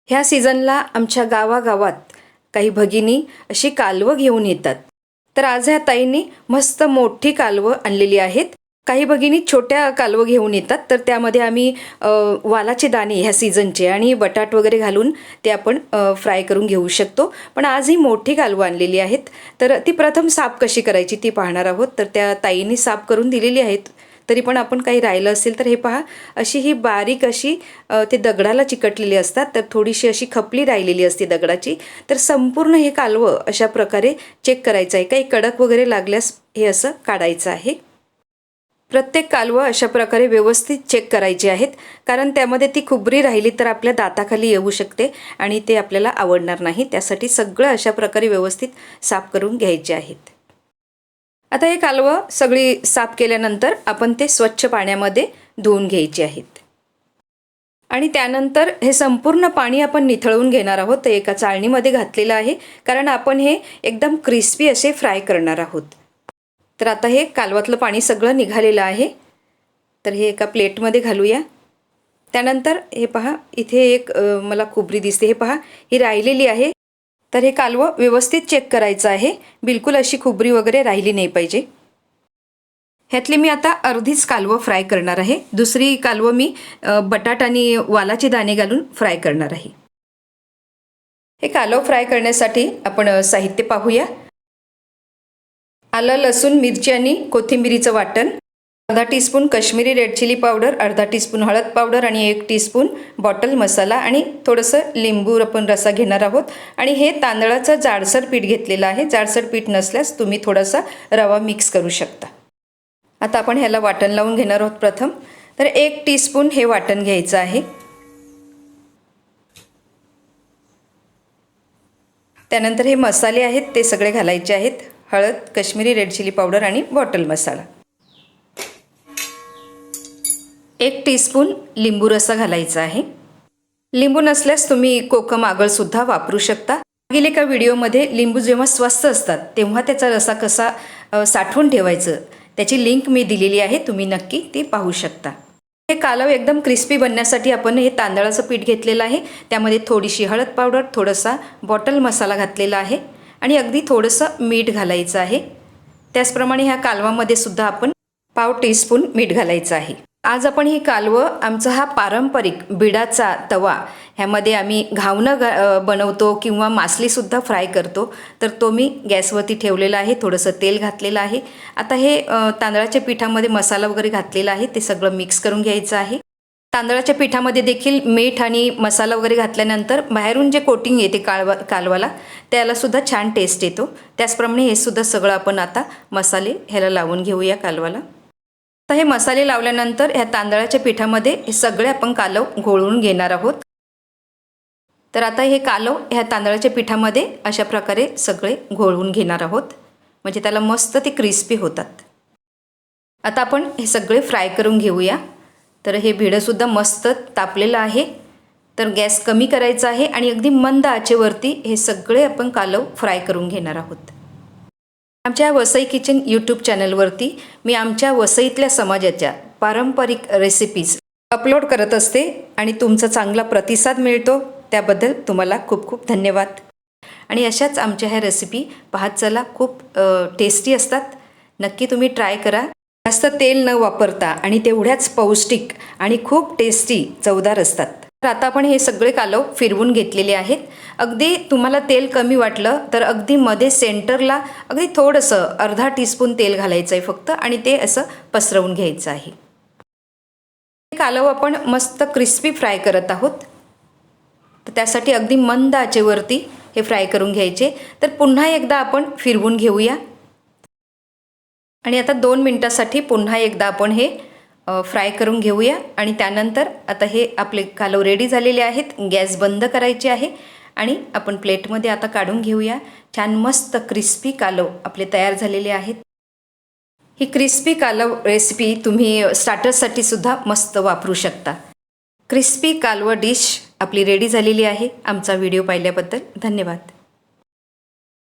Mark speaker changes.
Speaker 1: ह्या सीझनला आमच्या गावागावात काही भगिनी अशी कालवं घेऊन येतात. तर आज ह्या ताईंनी मस्त मोठी कालवं आणलेली आहेत. काही भगिनी छोट्या कालवं घेऊन येतात, तर त्यामध्ये आम्ही वालाचे दाणे ह्या सीझनचे आणि बटाट वगैरे घालून ते आपण फ्राय करून घेऊ शकतो. पण आज ही मोठी कालवं आणलेली आहेत, तर ती प्रथम साफ कशी करायची ती पाहणार आहोत. तर त्या ताईंनी साफ करून दिलेली आहेत. तरी पण आपण काही राहिलं असेल तर हे पहा, अशी ही बारीक अशी ते दगडाला चिकटलेली असतात, तर थोडीशी अशी खपली राहिलेली असते दगडाची. तर संपूर्ण हे कालवं अशा प्रकारे चेक करायचं आहे. काही कडक वगैरे लागल्यास हे असं काढायचं आहे. प्रत्येक कालवं अशा प्रकारे व्यवस्थित चेक करायची आहेत, कारण त्यामध्ये ती खुबरी राहिली तर आपल्या दाताखाली येऊ शकते आणि ते आपल्याला आवडणार नाही. त्यासाठी सगळं अशा प्रकारे व्यवस्थित साफ करून घ्यायचे आहेत. आता हे कालवं सगळी साफ केल्यानंतर आपण ते स्वच्छ पाण्यामध्ये धुवून घ्यायचे आहेत आणि त्यानंतर हे संपूर्ण पाणी आपण निथळून घेणार आहोत. ते एका चाळणीमध्ये घातलेलं आहे, कारण आपण हे एकदम क्रिस्पी असे फ्राय करणार आहोत. तर आता हे कालवातलं पाणी सगळं निघालेलं आहे, तर हे एका प्लेटमध्ये घालूया. त्यानंतर हे पहा, इथे एक मला खोबरी दिसते, हे पहा ही राहिलेली आहे. तर हे कालवं व्यवस्थित चेक करायचं आहे, बिलकुल अशी खोबरी वगैरे राहिली नाही पाहिजे. ह्यातली मी आता अर्धीच कालवं फ्राय करणार आहे. दुसरी कालवं मी बटाट आणि वालाचे दाणे घालून फ्राय करणार आहे. हे कालवं फ्राय करण्यासाठी आपण साहित्य पाहूया. आलं, लसूण, मिरची आणि कोथिंबिरीचं वाटण, अर्धा teaspoon Kashmiri red chilli powder, अर्धा टीस्पून हळद पावडर आणि 1 टीस्पून बॉटल मसाला आणि थोडंसं लिंबू आपण रसा घेणार आहोत. आणि हे तांदळाचं जाडसर पीठ घेतलेलं आहे. जाडसर पीठ नसल्यास तुम्ही थोडासा रवा मिक्स करू शकता. आता आपण ह्याला वाटण लावून घेणार आहोत प्रथम. तर 1 टीस्पून हे वाटण घ्यायचं आहे. त्यानंतर हे मसाले आहेत ते सगळे घालायचे आहेत. हळद, काश्मीरी रेड चिली पावडर आणि बॉटल मसाला. 1 टीस्पून लिंबू रसा घालायचा आहे. लिंबू नसल्यास तुम्ही कोकम आगळसुद्धा वापरू शकता. मागील एका व्हिडिओमध्ये लिंबू जेव्हा स्वस्त असतात तेव्हा त्याचा रसा कसा साठवून ठेवायचं त्याची लिंक मी दिलेली आहे, तुम्ही नक्की ती पाहू शकता. हे कालव एकदम क्रिस्पी बनण्यासाठी आपण हे तांदळाचं पीठ घेतलेलं आहे, त्यामध्ये थोडीशी हळद पावडर, थोडासा बॉटल मसाला घातलेला आहे आणि अगदी थोडंसं मीठ घालायचं आहे. त्याचप्रमाणे ह्या कालवामध्ये सुद्धा आपण पाव टीस्पून मीठ घालायचं आहे. आज आपण ही कालवं, आमचा हा पारंपरिक बिडाचा तवा, ह्यामध्ये आम्ही घावणं बनवतो किंवा मासलीसुद्धा फ्राय करतो. तर तो मी गॅसवरती ठेवलेला आहे, थोडंसं तेल घातलेलं आहे. आता हे तांदळाच्या पिठामध्ये मसाला वगैरे घातलेला आहे, ते सगळं मिक्स करून घ्यायचं आहे. तांदळाच्या पिठामध्ये देखील मीठ आणि मसाला वगैरे घातल्यानंतर बाहेरून जे कोटिंग येते कालवाला त्यालासुद्धा छान टेस्ट येतो. त्याचप्रमाणे हे सुद्धा सगळं आपण आता मसाले ह्याला लावून घेऊया कालवाला. आता हे मसाले लावल्यानंतर ह्या तांदळाच्या पिठामध्ये हे सगळे आपण कालव घोळवून घेणार आहोत. तर आता हे कालव ह्या तांदळाच्या पिठामध्ये अशा प्रकारे सगळे घोळवून घेणार आहोत, म्हणजे त्याला मस्त ते क्रिस्पी होतात. आता आपण हे सगळे फ्राय करून घेऊया. तर हे भिडंसुद्धा मस्त तापलेलं आहे, तर गॅस कमी करायचा आहे आणि अगदी मंद आचेवरती हे सगळे आपण कालव फ्राय करून घेणार आहोत. आमच्या वसई किचन यूट्यूब चॅनलवरती मी आमच्या वसईतल्या समाजाच्या पारंपरिक रेसिपीज अपलोड करत असते आणि तुमचा चांगला प्रतिसाद मिळतो, त्याबद्दल तुम्हाला खूप खूप धन्यवाद. आणि अशाच आमच्या ह्या रेसिपी पाहत चला, खूप टेस्टी असतात. नक्की तुम्ही ट्राय करा. जास्त तेल न वापरता आणि तेवढ्याच पौष्टिक आणि खूप टेस्टी चवदार असतात. तर आता आपण हे सगळे कालव फिरवून घेतलेले आहेत. अगदी तुम्हाला तेल कमी वाटलं तर अगदी मध्ये सेंटरला अगदी थोडंसं अर्धा टीस्पून तेल घालायचं आहे फक्त, आणि ते असं पसरवून घ्यायचं आहे. कालव आपण मस्त क्रिस्पी फ्राय करत आहोत, तर त्यासाठी अगदी मंद आचेवरती हे फ्राय करून घ्यायचे. तर पुन्हा एकदा आपण फिरवून घेऊया आणि आता 2 मिनटासाठी पुन्हा एकदा आपण हे फ्राय करून घेऊया. आणि त्यानंतर आता हे आपले कालव रेडी झालेले आहेत. गॅस बंद करायचे आहे आणि आपण प्लेटमध्ये आता काढून घेऊया. छान मस्त क्रिस्पी कालव आपले तयार झालेले आहेत. ही क्रिस्पी कालव रेसिपी तुम्ही स्टार्टर्ससाठी सुद्धा मस्त वापरू शकता. क्रिस्पी कालव डिश आपली रेडी झालेली आहे. आमचा व्हिडिओ पाहिल्याबद्दल धन्यवाद.